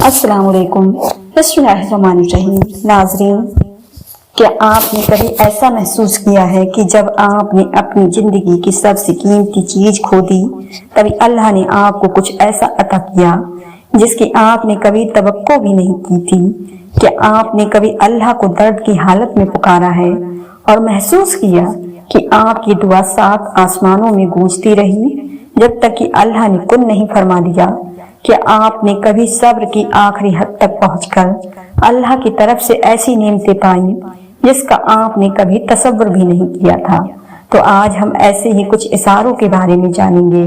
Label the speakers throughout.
Speaker 1: السلام علیکم۔ بسم اللہ الرحمن الرحیم۔ ناظرین، کیا آپ نے کبھی ایسا محسوس کیا ہے کہ جب آپ نے اپنی زندگی کی سب سے قیمتی چیز کھو دی، تبھی اللہ نے آپ کو کچھ ایسا عطا کیا جس کی آپ نے کبھی توقع بھی نہیں کی تھی؟ کیا آپ نے کبھی اللہ کو درد کی حالت میں پکارا ہے اور محسوس کیا کہ آپ کی دعا 7 آسمانوں میں گونجتی رہی جب تک کہ اللہ نے کن نہیں فرما دیا؟ کیا آپ نے کبھی صبر کی آخری حد تک پہنچ کر اللہ کی طرف سے ایسی نعمتیں پائیں جس کا آپ نے کبھی تصور بھی نہیں کیا تھا؟ تو آج ہم ایسے ہی کچھ اشاروں کے بارے میں جانیں گے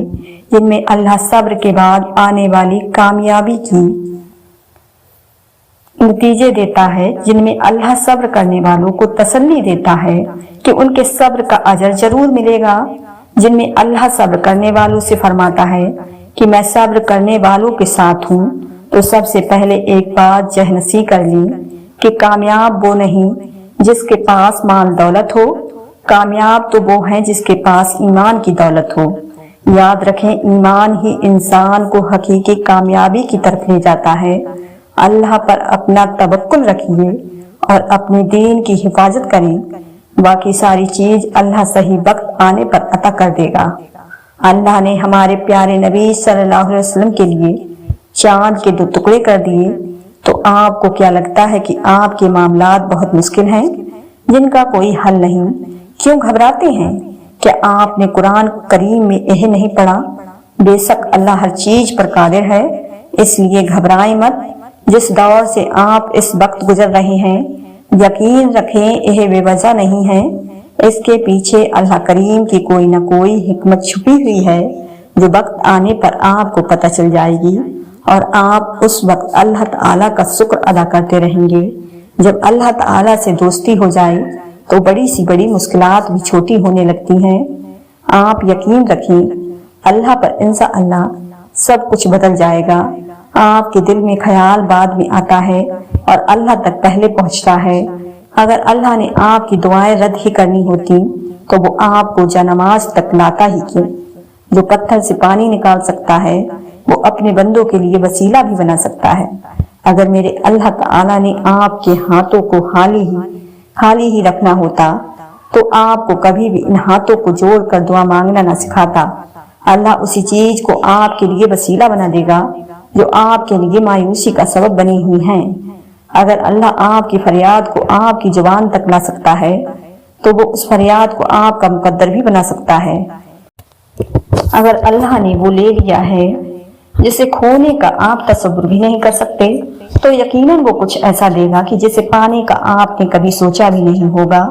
Speaker 1: جن میں اللہ صبر کے بعد آنے والی کامیابی کی نتیجے دیتا ہے، جن میں اللہ صبر کرنے والوں کو تسلی دیتا ہے کہ ان کے صبر کا اجر ضرور ملے گا، جن میں اللہ صبر کرنے والوں سے فرماتا ہے کہ میں صبر کرنے والوں کے ساتھ ہوں۔ تو سب سے پہلے ایک بات ذہننشین کر لی کہ کامیاب وہ نہیں جس کے پاس مال دولت ہو، کامیاب تو وہ ہیں جس کے پاس ایمان کی دولت ہو۔ یاد رکھیں، ایمان ہی انسان کو حقیقی کامیابی کی طرف لے جاتا ہے۔ اللہ پر اپنا توکل رکھیے اور اپنے دین کی حفاظت کریں، باقی ساری چیز اللہ صحیح وقت آنے پر عطا کر دے گا۔ اللہ نے ہمارے پیارے نبی صلی اللہ علیہ وسلم کے لیے چاند کے 2 ٹکڑے کر دیے، تو آپ کو کیا لگتا ہے کہ آپ کے معاملات بہت مشکل ہیں جن کا کوئی حل نہیں؟ کیوں گھبراتے ہیں؟ کیا آپ نے قرآن کریم میں یہ نہیں پڑھا؟ بے شک اللہ ہر چیز پر قادر ہے، اس لیے گھبرائیں مت۔ جس دور سے آپ اس وقت گزر رہے ہیں، یقین رکھیں یہ بے وجہ نہیں ہے، اس کے پیچھے اللہ کریم کی کوئی نہ کوئی حکمت چھپی ہوئی ہے جو وقت آنے پر آپ کو پتہ چل جائے گی، اور آپ اس وقت اللہ تعالیٰ کا شکر ادا کرتے رہیں گے۔ جب اللہ تعالیٰ سے دوستی ہو جائے تو بڑی سی بڑی مشکلات بھی چھوٹی ہونے لگتی ہیں۔ آپ یقین رکھیں، اللہ پر انشاءاللہ سب کچھ بدل جائے گا۔ آپ کے دل میں خیال بعد میں آتا ہے اور اللہ تک پہلے پہنچتا ہے۔ اگر اللہ نے آپ کی دعائیں رد ہی کرنی ہوتی تو وہ آپ کو جانماز تک لاتا ہی کیوں؟ جو پتھر سے پانی نکال سکتا ہے وہ اپنے بندوں کے لیے وسیلہ بھی بنا سکتا ہے۔ اگر میرے اللہ تعالیٰ نے آپ کے ہاتھوں کو خالی ہی رکھنا ہوتا تو آپ کو کبھی بھی ان ہاتھوں کو جوڑ کر دعا مانگنا نہ سکھاتا۔ اللہ اسی چیز کو آپ کے لیے وسیلہ بنا دے گا جو آپ کے لیے مایوسی کا سبب بنی ہوئی ہیں۔ اگر اللہ آپ کی فریاد کو آپ کی زبان تک لا سکتا ہے تو وہ اس فریاد کو آپ کا مقدر بھی بنا سکتا ہے۔ اگر اللہ نے وہ لے لیا ہے جسے کھونے کا آپ تصور بھی نہیں کر سکتے، تو یقیناً وہ کچھ ایسا دے گا کہ جسے پانے کا آپ نے کبھی سوچا بھی نہیں ہوگا۔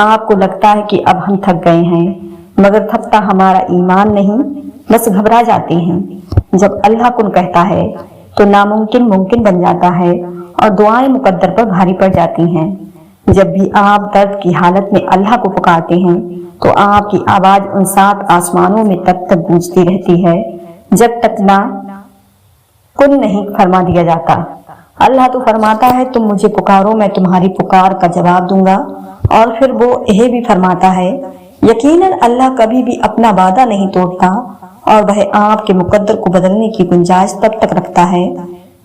Speaker 1: آپ کو لگتا ہے کہ اب ہم تھک گئے ہیں، مگر تھکتا ہمارا ایمان نہیں، بس گھبرا جاتے ہیں۔ جب اللہ کن کہتا ہے تو ناممکن ممکن بن جاتا ہے اور دعائیں مقدر پر بھاری پڑ جاتی ہیں۔ جب بھی آپ درد کی حالت میں اللہ کو پکارتے ہیں تو آپ کی آواز ان 7 آسمانوں میں تب تک گونجتی رہتی ہے جب تک نہ کن نہیں فرما دیا جاتا۔ اللہ تو فرماتا ہے تم مجھے پکارو، میں تمہاری پکار کا جواب دوں گا، اور پھر وہ یہ بھی فرماتا ہے یقیناً اللہ کبھی بھی اپنا وعدہ نہیں توڑتا، اور وہ آپ کے مقدر کو بدلنے کی گنجائش تب تک رکھتا ہے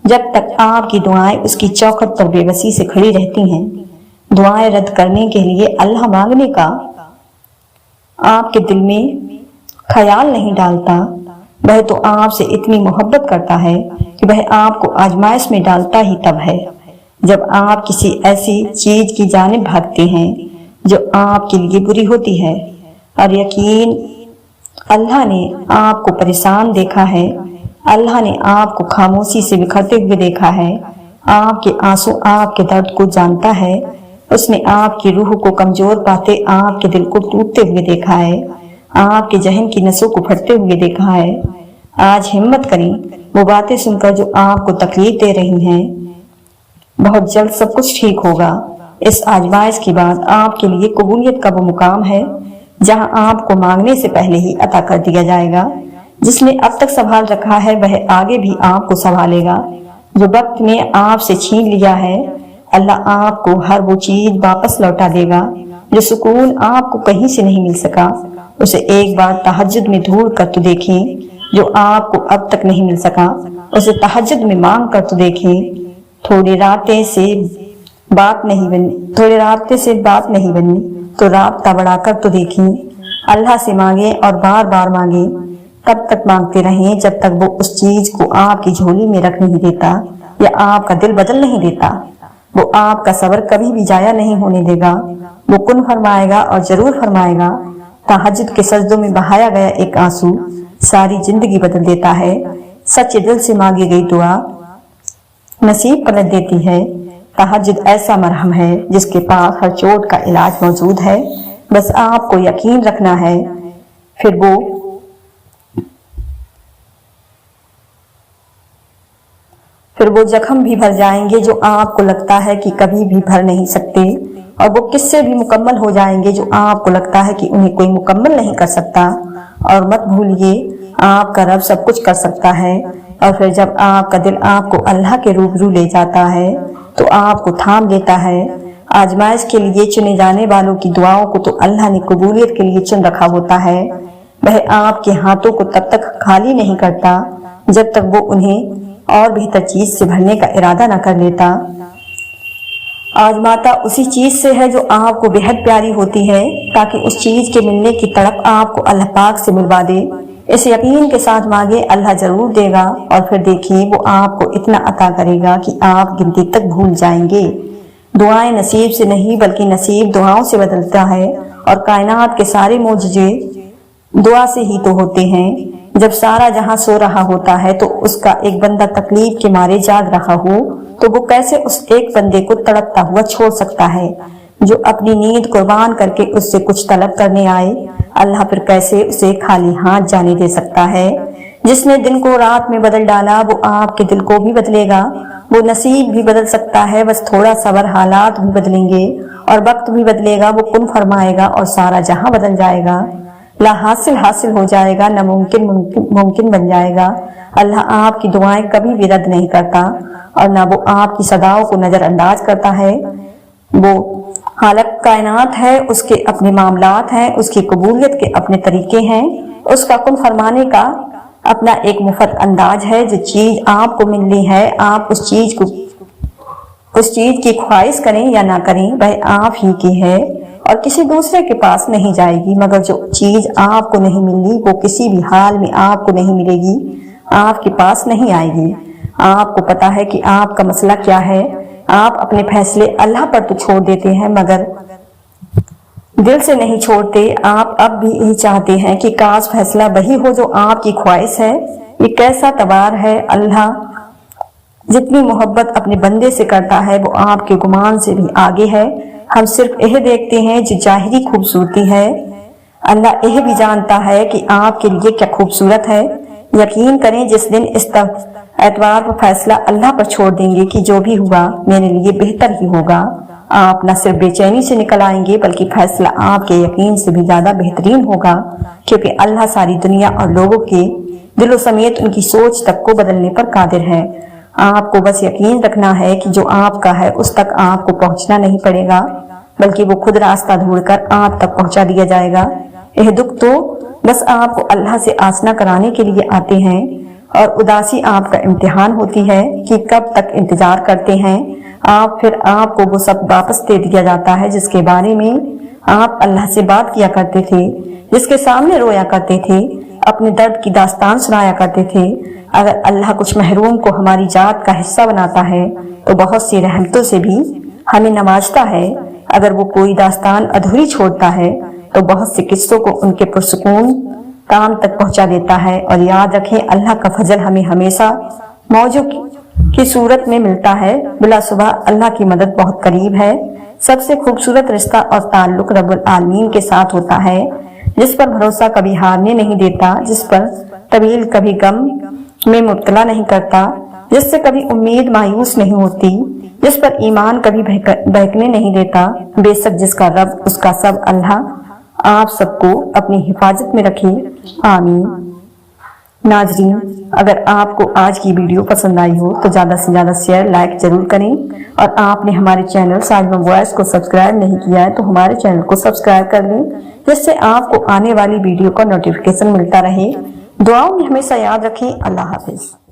Speaker 1: جب تک آپ کی دعائیں اس کی چوکھٹ پر بے بسی سے کھڑی رہتی ہیں۔ دعائیں رد کرنے کے لیے اللہ مانگنے کا آپ کے دل میں خیال نہیں ڈالتا، وہ تو آپ سے اتنی محبت کرتا ہے کہ وہ آپ کو آزمائش میں ڈالتا ہی تب ہے جب آپ کسی ایسی چیز کی جانب بھاگتے ہیں جو آپ کے لیے بری ہوتی ہے۔ اور یقین اللہ نے آپ کو پریشان دیکھا ہے، اللہ نے آپ کو خاموشی سے بکھرتے ہوئے دیکھا ہے، آپ کے آنسو آپ کے درد کو جانتا ہے، اس نے آپ کی روح کو کمزور پاتے آپ کے دل کو ٹوٹتے ہوئے دیکھا ہے، آپ کے ذہن کی نسوں کو پھٹتے ہوئے دیکھا ہے۔ آج ہمت کریں، وہ باتیں سن کر جو آپ کو تکلیف دے رہی ہیں، بہت جلد سب کچھ ٹھیک ہوگا۔ اس آزمائش کے بعد آپ کے لیے قبولیت کا وہ مقام ہے جہاں آپ کو مانگنے سے پہلے ہی عطا کر دیا جائے گا۔ جس نے اب تک سنبھال رکھا ہے وہ آگے بھی آپ کو سنبھالے گا۔ جو وقت نے آپ سے چھین لیا ہے، اللہ آپ کو ہر وہ چیز واپس لوٹا دے گا۔ جو سکون آپ کو کہیں سے نہیں مل سکا، اسے ایک بار تہجد میں ڈھونڈ کر تو دیکھیں۔ جو آپ کو اب تک نہیں مل سکا اسے تہجد میں مانگ کر تو دیکھیں، تھوڑی راتیں سے بات نہیں بنی تو رابطہ بڑھا کر تو دیکھیں۔ اللہ سے مانگیں اور بار بار مانگیں، تب تک مانگتے رہیں جب تک وہ اس چیز کو آپ کی جھولی میں رکھ نہیں دیتا یا آپ کا دل بدل نہیں دیتا۔ وہ آپ کا صبر کبھی بھی ضائع نہیں ہونے دے گا، وہ کن فرمائے گا اور ضرور فرمائے گا۔ تہجد کے سجدوں میں بہایا گیا ایک آنسو ساری زندگی بدل دیتا ہے۔ سچے دل سے مانگی گئی دعا نصیب پلٹ دیتی ہے۔ تہجد ایسا مرہم ہے جس کے پاس ہر چوٹ کا علاج موجود ہے، بس آپ کو یقین رکھنا ہے۔ پھر وہ زخم بھی بھر جائیں گے جو آپ کو لگتا ہے کہ کبھی بھی بھر نہیں سکتے، اور وہ قصے بھی مکمل ہو جائیں گے جو آپ کو لگتا ہے کہ انہیں کوئی مکمل نہیں کر سکتا۔ اور مت بھولیے آپ کا رب سب کچھ کر سکتا ہے۔ اور پھر جب آپ کا دل آپ کو اللہ کے روبرو لے جاتا ہے تو آپ کو تھام لیتا ہے۔ آزمائش کے لیے چنے جانے والوں کی دعاؤں کو تو اللہ نے قبولیت کے لیے چن رکھا ہوتا ہے۔ وہ آپ کے ہاتھوں کو تب تک خالی نہیں کرتا جب تک وہ انہیں اور بہتر چیز سے بھرنے کا ارادہ نہ کر لیتا۔ آزماتا اسی چیز سے ہے جو آپ کو بہت پیاری ہوتی ہے، تاکہ اس چیز کے ملنے کی تڑپ آپ کو اللہ پاک سے ملوا دے۔ اس یقین کے ساتھ مانگے، اللہ ضرور دے گا، اور پھر دیکھیں وہ آپ کو اتنا عطا کرے گا کہ آپ گنتی تک بھول جائیں گے۔ دعائیں نصیب سے نہیں بلکہ نصیب دعاؤں سے بدلتا ہے، اور کائنات کے سارے معجزے دعا سے ہی تو ہوتے ہیں۔ جب سارا جہاں سو رہا ہوتا ہے تو اس کا ایک بندہ تکلیف کے مارے جاگ رہا ہو تو وہ کیسے اس ایک بندے کو تڑپتا ہوا چھوڑ سکتا ہے جو اپنی نیند قربان کر کے اس سے کچھ طلب کرنے آئے؟ اللہ پھر کیسے اسے خالی ہاتھ جانے دے سکتا ہے؟ جس نے دن کو رات میں بدل ڈالا وہ آپ کے دل کو بھی بدلے گا۔ وہ نصیب بھی بدل سکتا ہے، بس تھوڑا صبر، حالات بھی بدلیں گے اور وقت بھی بدلے گا۔ وہ کن فرمائے گا اور سارا جہاں بدل جائے گا۔ لا حاصل حاصل ہو جائے گا، ناممکن ممکن بن جائے گا۔ اللہ آپ کی دعائیں کبھی بھی رد نہیں کرتا، اور نہ وہ آپ کی صداؤں کو نظر انداز کرتا ہے۔ وہ خالق کائنات ہے، اس کے اپنے معاملات ہیں، اس کی قبولیت کے اپنے طریقے ہیں، اس کا کن فرمانے کا اپنا ایک مفت انداز ہے۔ جو چیز آپ کو ملنی ہے، آپ اس چیز کی خواہش کریں یا نہ کریں، وہ آپ ہی کی ہے اور کسی دوسرے کے پاس نہیں جائے گی۔ مگر جو چیز آپ کو نہیں ملنی وہ کسی بھی حال میں آپ کو نہیں ملے گی، آپ کے پاس نہیں آئے گی۔ آپ کو پتا ہے کہ آپ کا مسئلہ کیا ہے۔ آپ اپنے فیصلے اللہ پر تو چھوڑ دیتے ہیں مگر دل سے نہیں چھوڑتے۔ آپ اب بھی یہی چاہتے ہیں کہ کاش فیصلہ وہی ہو جو آپ کی خواہش ہے۔ یہ کیسا تبار ہے! اللہ جتنی محبت اپنے بندے سے کرتا ہے وہ آپ کے گمان سے بھی آگے ہے۔ ہم صرف یہ دیکھتے ہیں جو ظاہری خوبصورتی ہے، اللہ یہ بھی جانتا ہے کہ آپ کے لیے کیا خوبصورت ہے۔ یقین کریں جس دن اس اعتبار پر فیصلہ اللہ پر چھوڑ دیں گے کہ جو بھی ہوا میرے لیے بہتر ہی ہوگا، آپ نہ صرف بے چینی سے نکل آئیں گے بلکہ فیصلہ آپ کے یقین سے بھی زیادہ بہترین ہوگا، کیونکہ اللہ ساری دنیا اور لوگوں کے دلوں سمیت ان کی سوچ تک کو بدلنے پر قادر ہے۔ آپ کو بس یقین رکھنا ہے کہ جو آپ کا ہے اس تک آپ کو پہنچنا نہیں پڑے گا بلکہ وہ خود راستہ ڈھونڈ کر آپ تک پہنچا دیا جائے گا۔ یہ دکھ تو بس آپ کو اللہ سے آسنا کرانے کے لیے آتے ہیں، اور اداسی آپ کا امتحان ہوتی ہے کہ کب تک انتظار کرتے ہیں آپ۔ پھر آپ کو وہ سب واپس دے دیا جاتا ہے جس کے بارے میں آپ اللہ سے بات کیا کرتے تھے، جس کے سامنے رویا کرتے تھے، اپنے درد کی داستان سنایا کرتے تھے۔ اگر اللہ کچھ محروم کو ہماری ذات کا حصہ بناتا ہے تو بہت سی رحمتوں سے بھی ہمیں نوازتا ہے۔ اگر وہ کوئی داستان ادھوری چھوڑتا ہے تو بہت سے قصوں کو ان کے پرسکون کام تک پہنچا دیتا ہے۔ اور یاد رکھیں اللہ کا فضل ہمیں ہمیشہ موجوں کی صورت میں ملتا ہے۔ بلا شبہ اللہ کی مدد بہت قریب ہے۔ سب سے خوبصورت رشتہ اور تعلق رب العالمین کے ساتھ ہوتا ہے، جس پر بھروسہ کبھی ہارنے نہیں دیتا، جس پر طویل کبھی غم میں مبتلا نہیں کرتا، جس سے کبھی امید مایوس نہیں ہوتی، جس پر ایمان کبھی بہکنے نہیں دیتا۔ بے شک جس کا رب اس کا سب اللہ آپ سب کو اپنی حفاظت میں رکھے، آمین۔ ناظرین، اگر آپ کو آج کی ویڈیو پسند آئی ہو تو زیادہ سے زیادہ شیئر لائک ضرور کریں، اور آپ نے ہمارے چینل ساجمہ وائس کو سبسکرائب نہیں کیا ہے تو ہمارے چینل کو سبسکرائب کر لیں، جس سے آپ کو آنے والی ویڈیو کا نوٹیفیکیشن ملتا رہے۔ دعاؤں میں ہمیشہ یاد رکھیں۔ اللہ حافظ۔